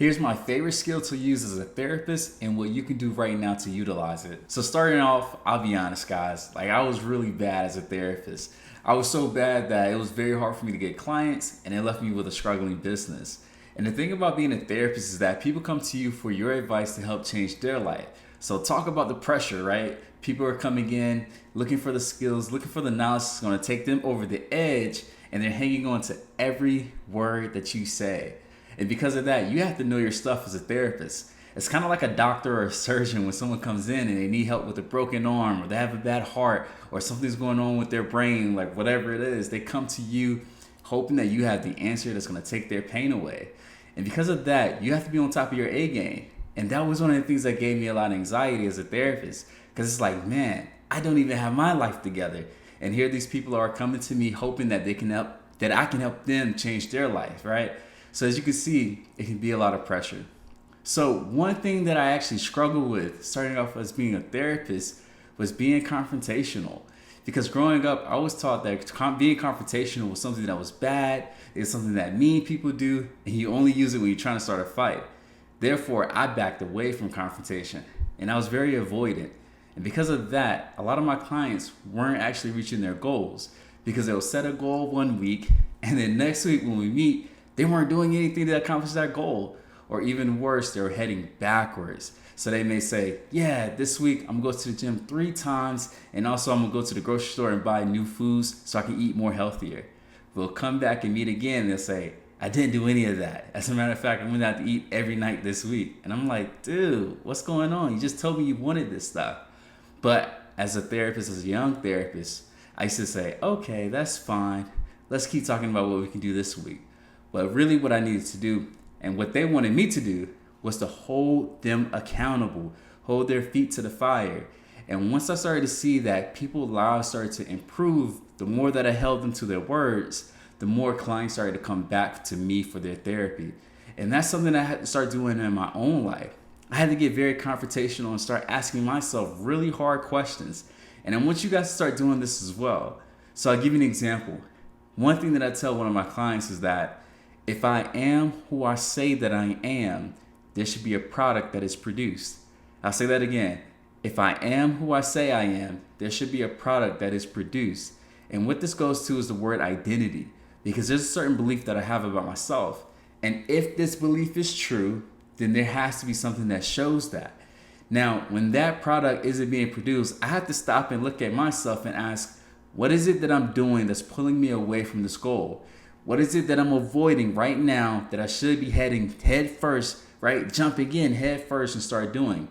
Here's my favorite skill to use as a therapist and what you can do right now to utilize it. So starting off, I'll be honest guys, like I was really bad as a therapist. I was so bad that it was very hard for me to get clients and it left me with a struggling business. And the thing about being a therapist is that people come to you for your advice to help change their life. So talk about the pressure, right? People are coming in looking for the skills, looking for the knowledge that's going to take them over the edge, and they're hanging on to every word that you say. And because of that, you have to know your stuff as a therapist. It's kind of like a doctor or a surgeon when someone comes in and they need help with a broken arm or they have a bad heart or something's going on with their brain, like whatever it is, they come to you hoping that you have the answer that's going to take their pain away. And because of that, you have to be on top of your A game. And that was one of the things that gave me a lot of anxiety as a therapist, because it's like, man, I don't even have my life together. And here these people are coming to me hoping that they can help, that I can help them change their life, right? So as you can see, it can be a lot of pressure. So one thing that I actually struggled with starting off as being a therapist was being confrontational. Because growing up, I was taught that being confrontational was something that was bad. It's something that mean people do, and you only use it when you're trying to start a fight. Therefore, I backed away from confrontation, and I was very avoidant. And because of that, a lot of my clients weren't actually reaching their goals because they'll set a goal one week, and then next week when we meet, they weren't doing anything to accomplish that goal. Or even worse, they were heading backwards. So they may say, yeah, this week I'm gonna go to the gym 3 times, and also I'm gonna go to the grocery store and buy new foods so I can eat more healthier. We'll come back and meet again, and they'll say, I didn't do any of that. As a matter of fact, I'm gonna have to eat every night this week. And I'm like, dude, what's going on? You just told me you wanted this stuff. But as a therapist, as a young therapist, I used to say, okay, that's fine. Let's keep talking about what we can do this week. But really what I needed to do and what they wanted me to do was to hold them accountable, hold their feet to the fire. And once I started to see that people's lives started to improve, the more that I held them to their words, the more clients started to come back to me for their therapy. And that's something I had to start doing in my own life. I had to get very confrontational and start asking myself really hard questions. And I want you guys to start doing this as well. So I'll give you an example. One thing that I tell one of my clients is that if I am who I say that I am, there should be a product that is produced. I'll say that again. If I am who I say I am, there should be a product that is produced. And what this goes to is the word identity, because there's a certain belief that I have about myself. And if this belief is true, then there has to be something that shows that. Now, when that product isn't being produced, I have to stop and look at myself and ask, what is it that I'm doing that's pulling me away from this goal? What is it that I'm avoiding right now that I should be heading head first, right? Jumping in head first and start doing?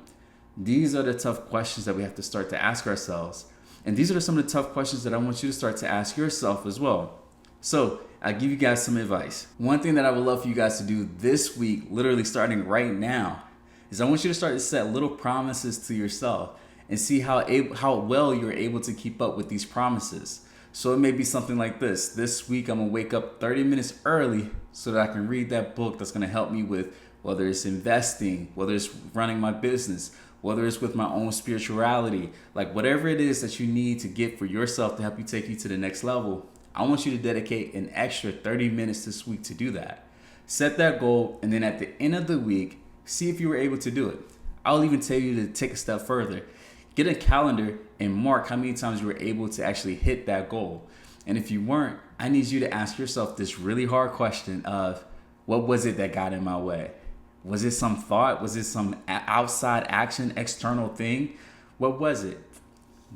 These are the tough questions that we have to start to ask ourselves. And these are some of the tough questions that I want you to start to ask yourself as well. So I'll give you guys some advice. One thing that I would love for you guys to do this week, literally starting right now, is I want you to start to set little promises to yourself and see how well you're able to keep up with these promises. So it may be something like this. This week I'm gonna wake up 30 minutes early so that I can read that book that's gonna help me with whether it's investing, whether it's running my business, whether it's with my own spirituality, like whatever it is that you need to get for yourself to help you take you to the next level. I want you to dedicate an extra 30 minutes this week to do that. Set that goal, and then at the end of the week, see if you were able to do it. I'll even tell you to take a step further. Get a calendar and mark how many times you were able to actually hit that goal. And if you weren't, I need you to ask yourself this really hard question of, what was it that got in my way? Was it some thought? Was it some outside action, external thing? What was it?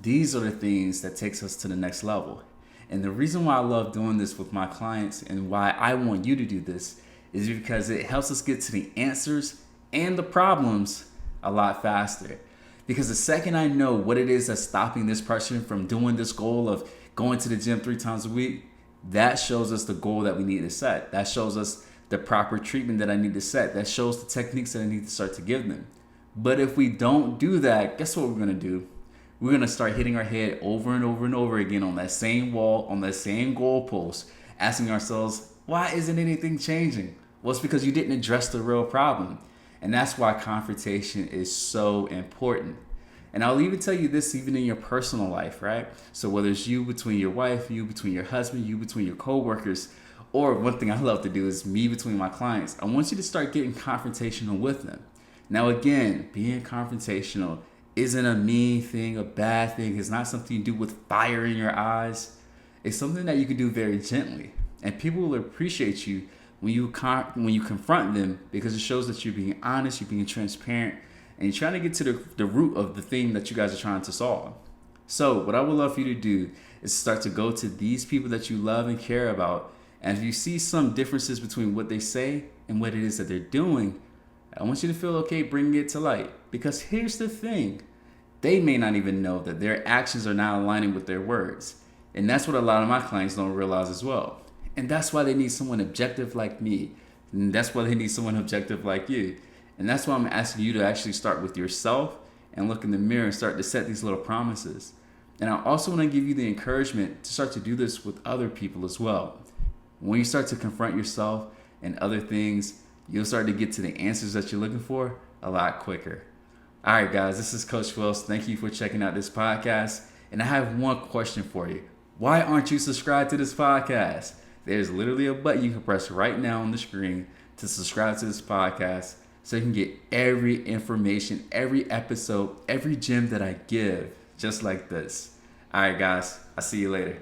These are the things that takes us to the next level. And the reason why I love doing this with my clients and why I want you to do this is because it helps us get to the answers and the problems a lot faster. Because the second I know what it is that's stopping this person from doing this goal of going to the gym 3 times a week, that shows us the goal that we need to set. That shows us the proper treatment that I need to set. That shows the techniques that I need to start to give them. But if we don't do that, guess what we're gonna do? We're gonna start hitting our head over and over and over again on that same wall, on that same goalpost, asking ourselves, why isn't anything changing? Well, it's because you didn't address the real problem. And that's why confrontation is so important. And I'll even tell you this even in your personal life, right? So whether it's you between your wife, you between your husband, you between your coworkers, Or one thing I love to do is me between my clients. I want you to start getting confrontational with them. Now, again, being confrontational isn't a mean thing, a bad thing. It's not something you do with fire in your eyes. It's something that you can do very gently. And people will appreciate you when you confront them, because it shows that you're being honest, you're being transparent, and you're trying to get to the root of the thing that you guys are trying to solve. So what I would love for you to do is start to go to these people that you love and care about. And if you see some differences between what they say and what it is that they're doing, I want you to feel okay bringing it to light. Because here's the thing. They may not even know that their actions are not aligning with their words. And that's what a lot of my clients don't realize as well. And that's why they need someone objective like me. And that's why they need someone objective like you. And that's why I'm asking you to actually start with yourself and look in the mirror and start to set these little promises. And I also want to give you the encouragement to start to do this with other people as well. When you start to confront yourself and other things, you'll start to get to the answers that you're looking for a lot quicker. All right, guys, this is Coach Wells. Thank you for checking out this podcast. And I have one question for you. Why aren't you subscribed to this podcast? There's literally a button you can press right now on the screen to subscribe to this podcast so you can get every information, every episode, every gem that I give, just like this. All right, guys, I'll see you later.